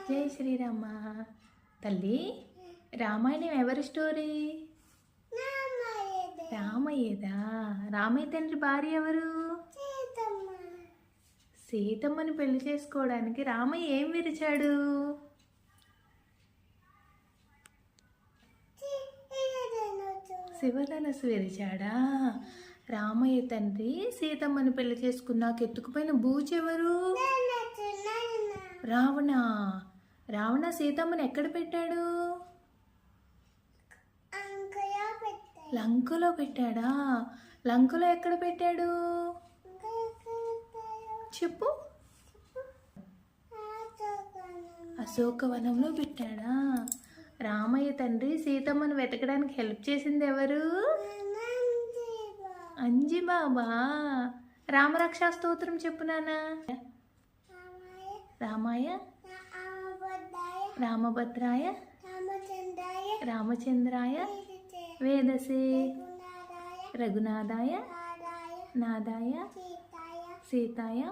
జై శ్రీరామ. తల్లి, రామాయణం ఎవరి స్టోరీ? రామయ్యదా. రామయ్య తండ్రి భార్య ఎవరు? సీతమ్మని పెళ్లి చేసుకోవడానికి రామయ్య ఏం విరిచాడు? శివధనస్సు విరిచాడా? రామయ్య తండ్రి సీతమ్మని పెళ్లి చేసుకున్నాక ఎత్తుకుపోయిన బూచెవరు? రావణ. రావణ సీతమ్మని ఎక్కడ పెట్టాడు? లంకలో పెట్టాడా? లంకలో ఎక్కడ పెట్టాడు చెప్పు. అశోకవనంలో పెట్టాడా? రామయ్య తండ్రి సీతమ్మను వెతకడానికి హెల్ప్ చేసింది ఎవరు? అంజి బాబా. రామరక్షా స్తోత్రం చెప్పు నాన్న. రామాయ రామభద్రాయ రామచంద్రాయ వేదసే రఘునాథాయ నాదాయ సీతాయ